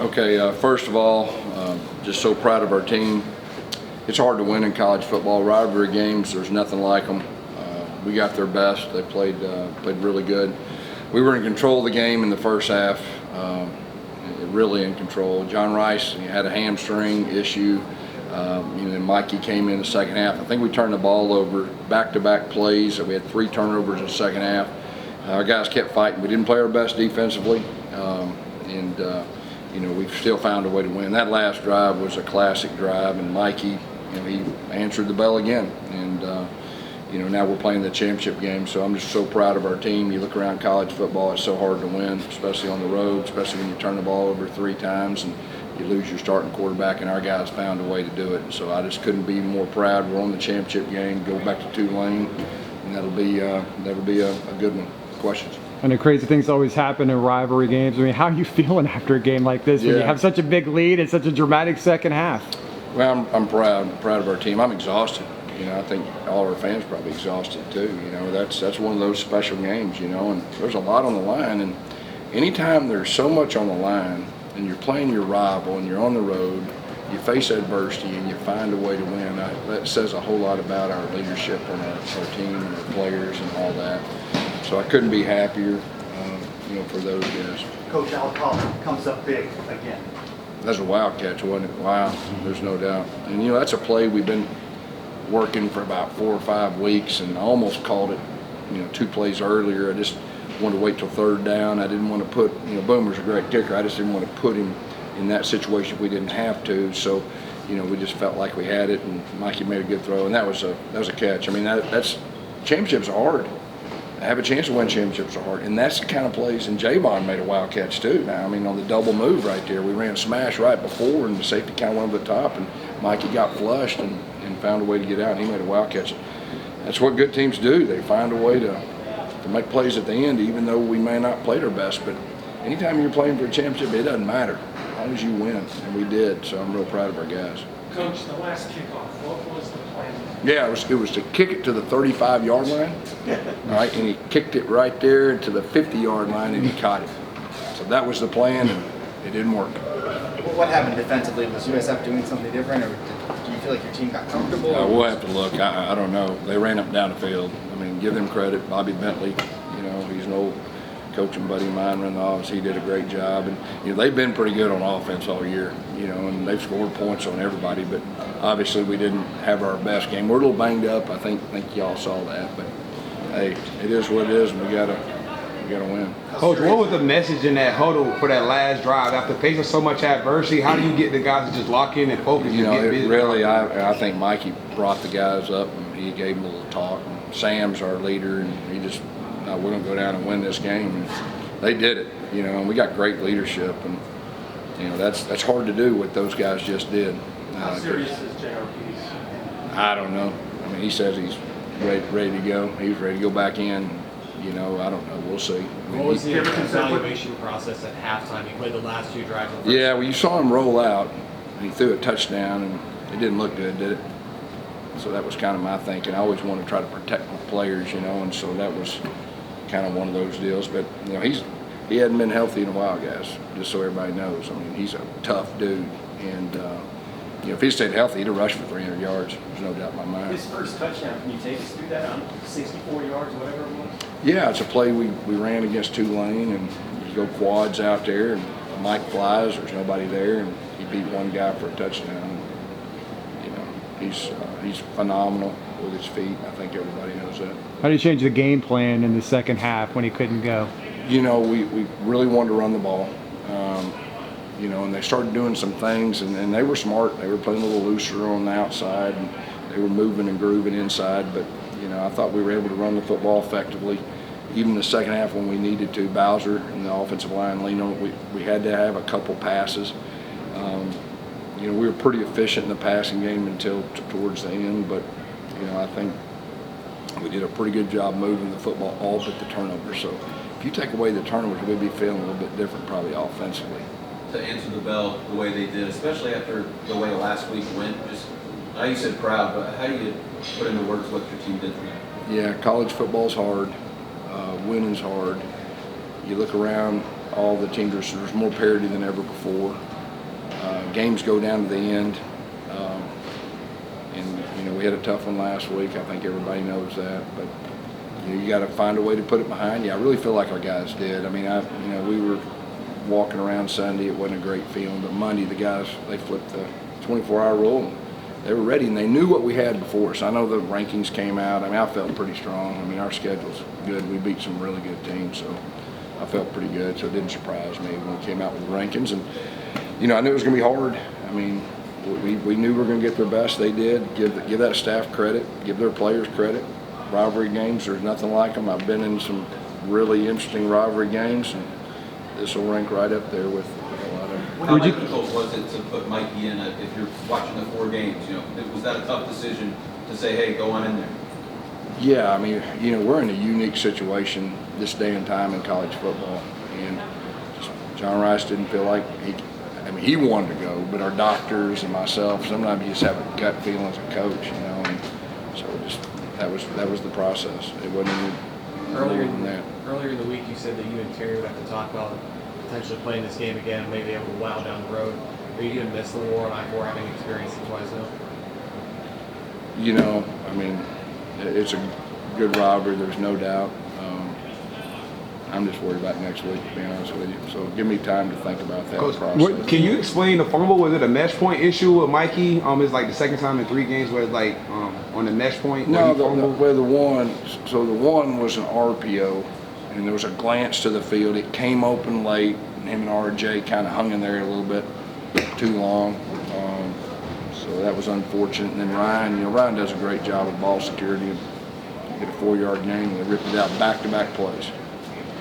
Okay, first of all, just so proud of our team. It's hard to win in college football. Rivalry games, there's nothing like them. We got their best. They played really good. We were in control of the game in the first half, really in control. John Rice had a hamstring issue. Mikey came in the second half. I think we turned the ball over back-to-back plays. We had 3 turnovers in the second half. Our guys kept fighting. We didn't play our best defensively, we've still found a way to win. That last drive was a classic drive, and Mikey, he answered the bell again. And now we're playing the championship game, so I'm just so proud of our team. You look around college football, it's so hard to win, especially on the road, especially when you turn the ball over 3 times and you lose your starting quarterback, and our guys found a way to do it. And so I just couldn't be more proud. We're on the championship game, go back to Tulane, and that'll be a good one. Questions? I know crazy things always happen in rivalry games. I mean, how are you feeling after a game like this when you have such a big lead and such a dramatic second half? Well, I'm proud of our team. I'm exhausted. I think all our fans are probably exhausted too. That's one of those special games, and there's a lot on the line. And anytime there's so much on the line and you're playing your rival and you're on the road, you face adversity and you find a way to win, that says a whole lot about our leadership and our team and our players and all that. So I couldn't be happier, for those guys. Coach Alcala comes up big again. That's a wild catch, wasn't it? Wow, there's no doubt. And that's a play we've been working for about 4 or 5 weeks, and I almost called it, 2 plays earlier. I just wanted to wait till 3rd down. I didn't want to put, Boomer's a great kicker. I just didn't want to put him in that situation if we didn't have to. So, we just felt like we had it, and Mikey made a good throw, and that was a catch. I mean, that's championships are hard. Have a chance to win championships are hard, and that's the kind of plays. And Javon made a wild catch too. Now, on the double move right there, we ran a smash right before, and the safety kind of went over the top, and Mikey got flushed and found a way to get out. And he made a wild catch. That's what good teams do. They find a way to make plays at the end, even though we may not play our best. But anytime you're playing for a championship, it doesn't matter as long as you win, and we did. So I'm real proud of our guys. Coach, the last kickoff, what was the plan? Yeah, it was to kick it to the 35-yard line, all right, and he kicked it right there to the 50-yard line, and he caught it. So that was the plan, and it didn't work. What happened defensively? Was USF doing something different, or do you feel like your team got comfortable? We'll have to look. I don't know. They ran up and down the field. Give them credit. Bobby Bentley, he's an old coaching buddy of mine in the office. He did a great job, and they've been pretty good on offense all year, and they've scored points on everybody. But obviously, we didn't have our best game. We're a little banged up. I think y'all saw that, but hey, it is what it is, and we gotta win. Coach, what was the message in that huddle for that last drive after facing so much adversity? How do you get the guys to just lock in and focus? I think Mikey brought the guys up, and he gave them a little talk. And Sam's our leader, and he just. No, we're going to go down and win this game. And they did it, and we got great leadership, and that's hard to do what those guys just did. How serious is JRP's? I don't know. He says he's ready to go. He's ready to go back in. I don't know. We'll see. What was the evaluation process at halftime? He played the last 2 drives. Yeah, well, you saw him roll out. He threw a touchdown, and it didn't look good, did it? So that was kind of my thinking. I always want to try to protect my players, and so that was kind of one of those deals. But he hadn't been healthy in a while, guys, just so everybody knows. He's a tough dude, and if he stayed healthy, he'd have rushed for 300 yards. There's no doubt in my mind. His first touchdown, can you take us through that on 64 yards, whatever it was? Yeah, it's a play we ran against Tulane, and you go quads out there, and Mike flies, there's nobody there, and he beat one guy for a touchdown. He's phenomenal with his feet. I think everybody knows that. How did you change the game plan in the second half when he couldn't go? We really wanted to run the ball, and they started doing some things, and they were smart. They were playing a little looser on the outside, and they were moving and grooving inside. But I thought we were able to run the football effectively. Even the second half when we needed to, Bowser and the offensive line leaned on it. We had to have a couple passes. We were pretty efficient in the passing game until towards the end, but I think we did a pretty good job moving the football all but the turnover. So if you take away the turnovers, we'd be feeling a little bit different probably offensively. To answer the bell the way they did, especially after the way last week went, I know you said proud, but how do you put into words what your team did for you? Yeah, college football's hard. Winning's hard. You look around all the teams. There's more parity than ever before. Games go down to the end. And, you know, we had a tough one last week. I think everybody knows that. But, you know, you got to find a way to put it behind you. I really feel like our guys did. I mean, you know, we were walking around Sunday. It wasn't a great feeling. But Monday, the guys, they flipped the 24-hour rule. And they were ready, and they knew what we had before us. I know the rankings came out. I mean, I felt pretty strong. I mean, our schedule's good. We beat some really good teams, so I felt pretty good. So it didn't surprise me when we came out with the rankings. And, you know, I knew it was going to be hard. I mean, we knew we were going to get their best. They did. Give that staff credit. Give their players credit. Rivalry games, there's nothing like them. I've been in some really interesting rivalry games, and this will rank right up there with a lot of them. How difficult was it to put Mikey in if you're watching the 4 games? You know, was that a tough decision to say, hey, go on in there? Yeah, I mean, you know, we're in a unique situation this day and time in college football, and John Rice didn't feel like he wanted to go, but our doctors and myself, sometimes you just have a gut feeling as a coach, you know, and so that was the process. It wasn't any Earlier than that. Earlier in the week, you said that you and Terry would have to talk about potentially playing this game again, maybe able to wow down the road. Are you going to miss the war on I-4 having experienced it twice now? You know, I mean, it's a good rivalry, there's no doubt. I'm just worried about next week, to be honest with you. So give me time to think about that Coach, process. can you explain the fumble? Was it a mesh point issue with Mikey? It's like the second time in 3 games where it's like on the mesh point. No, the one was an RPO, and there was a glance to the field. It came open late, and him and RJ kind of hung in there a little bit too long. So that was unfortunate. And then Ryan does a great job of ball security. Get a 4-yard gain, and they ripped it out back-to-back plays.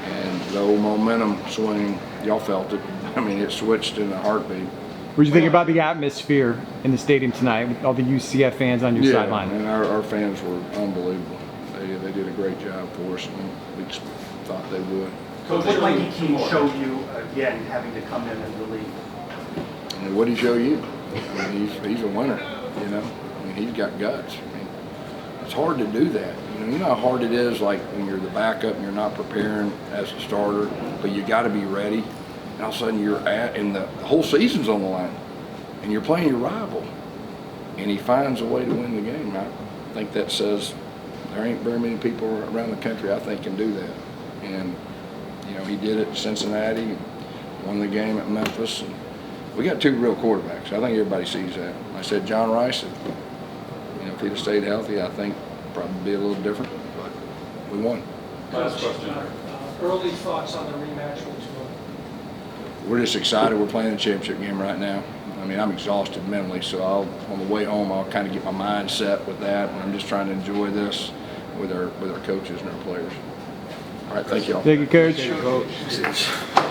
And the old momentum swing, y'all felt it. I mean, it switched in a heartbeat. What did you think about the atmosphere in the stadium tonight with all the UCF fans on your sideline? And our fans were unbelievable. They did a great job for us, and we just thought they would. Coach, what did Mikey King show you again, having to come in and relieve? And what did he show you? I mean, he's a winner, you know. I mean, he's got guts. I mean, it's hard to do that. You know how hard it is, like when you're the backup and you're not preparing as a starter, but you got to be ready. And all of a sudden and the whole season's on the line, and you're playing your rival, and he finds a way to win the game. I think that says there ain't very many people around the country I think can do that. And you know, he did it at Cincinnati, won the game at Memphis. And we got 2 real quarterbacks. I think everybody sees that. I said John Rice, if he'd have stayed healthy, I think probably be a little different, but we won. Last question. Early thoughts on the rematch with Tua? We're just excited. We're playing the championship game right now. I mean, I'm exhausted mentally, so on the way home, I'll kind of get my mind set with that, and I'm just trying to enjoy this with our coaches and our players. All right, thank you all. Thank you, Coach. Coach.